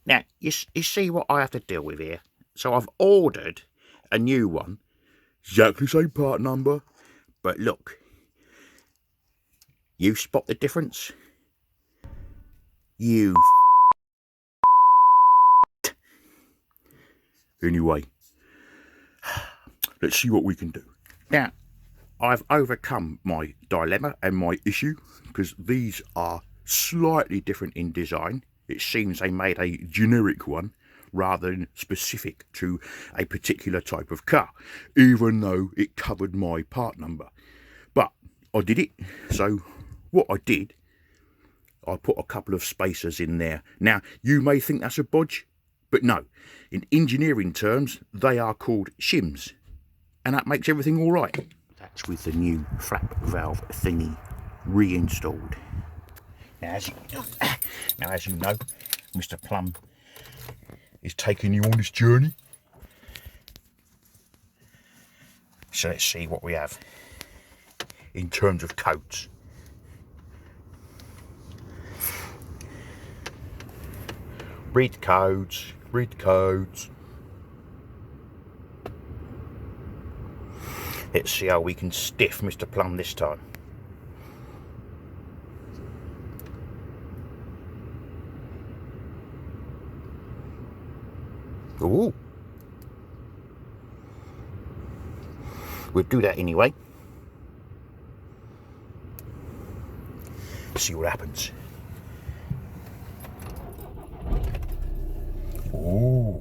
Now, you see what I have to deal with here. So I've ordered a new one, exactly same part number, but look, you spot the difference? You Anyway, let's see what we can do. Now, I've overcome my dilemma and my issue, because these are slightly different in design. It seems they made a generic one rather than specific to a particular type of car, even though it covered my part number. But I did it. So what I did, I put a couple of spacers in there. Now, you may think that's a bodge, but no. In engineering terms, they are called shims, and that makes everything all right. That's with the new flap valve thingy reinstalled. Now, as you know, Mr. Plumb is taking you on this journey. So let's see what we have in terms of codes. Read the codes, read the codes. Let's see how we can stiff Mr. Plumb this time. Ooh. We'll do that anyway. See what happens. Ooh.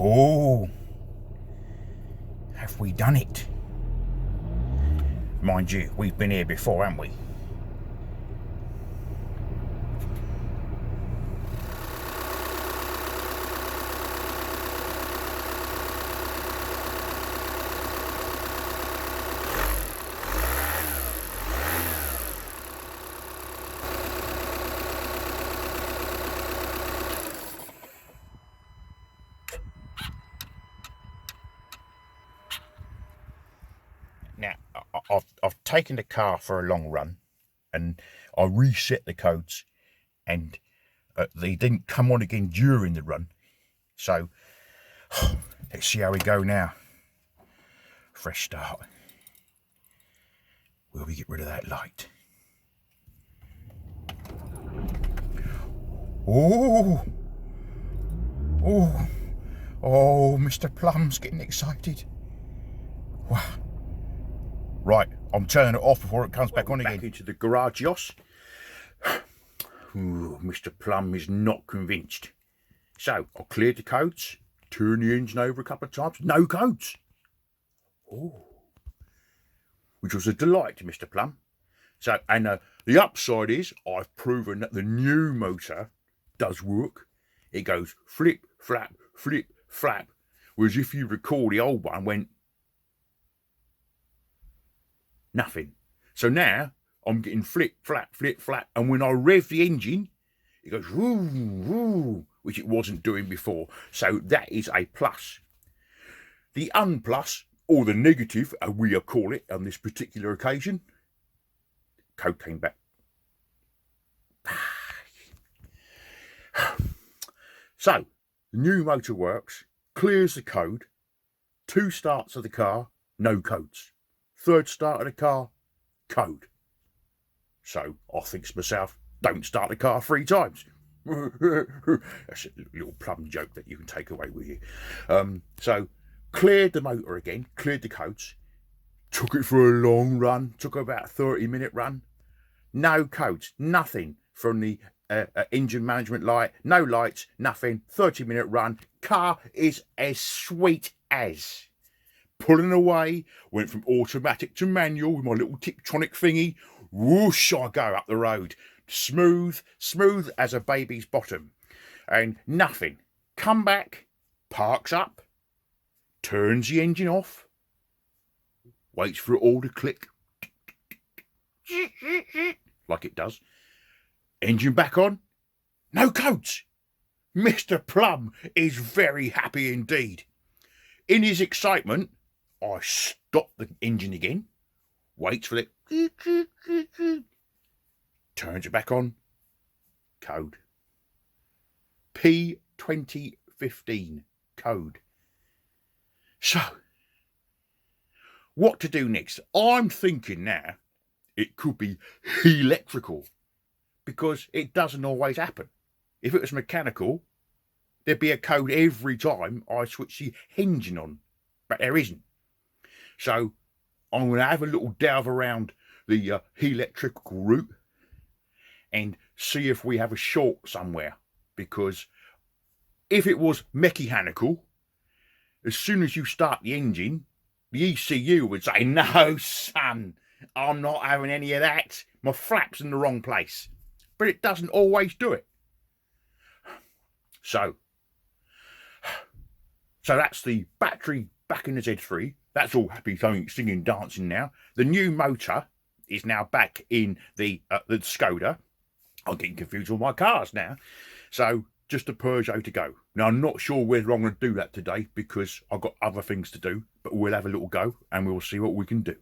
Ooh. Have we done it? Mind you, we've been here before, haven't we? Now, I've taken the car for a long run, and I reset the codes, and they didn't come on again during the run. So, let's see how we go now. Fresh start. Will we get rid of that light? Oh! Oh! Oh, Mr. Plumb's getting excited. Wow. Right, I'm turning it off before it comes back on again. Back into the garage, Yoss. Ooh, Mr. Plumb is not convinced. So, I cleared the codes, turned the engine over a couple of times, no codes. Oh. Which was a delight to Mr. Plumb. So, and the upside is, I've proven that the new motor does work. It goes flip, flap, whereas if you recall, the old one went nothing. So now I'm getting flip, flap, and when I rev the engine, it goes woo, woo, which it wasn't doing before. So that is a plus. The unplus, or the negative, as we call it on this particular occasion, code came back. So, the new motor works, clears the code, 2 starts of the car, no codes. 3rd start of the car, code. So I think to myself, don't start the car 3 times. That's a little Plumb joke that you can take away with you. So cleared the motor again, cleared the codes, took it for a long run, took about a 30-minute run. No codes, nothing from the engine management light, no lights, nothing, 30-minute run. Car is as sweet as. Pulling away, went from automatic to manual with my little Tiptronic thingy. Whoosh, I go up the road. Smooth as a baby's bottom. And nothing. Come back, parks up, turns the engine off, waits for it all to click. Like it does. Engine back on. No codes. Mr. Plumb is very happy indeed. In his excitement, I stop the engine again, waits for it, turns it back on, code. P2015 code. So, what to do next? I'm thinking now it could be electrical, because it doesn't always happen. If it was mechanical, there'd be a code every time I switch the engine on, but there isn't. So I'm going to have a little delve around the electrical route and see if we have a short somewhere, because if it was mechanical, as soon as you start the engine, the ECU would say, "No, son, I'm not having any of that. My flap's in the wrong place." But it doesn't always do it. So that's the battery back in the Z3. That's all happy, singing, dancing now. The new motor is now back in the Skoda. I'm getting confused with my cars now. So just a Peugeot to go. Now, I'm not sure whether I'm going to do that today because I've got other things to do, but we'll have a little go and we'll see what we can do.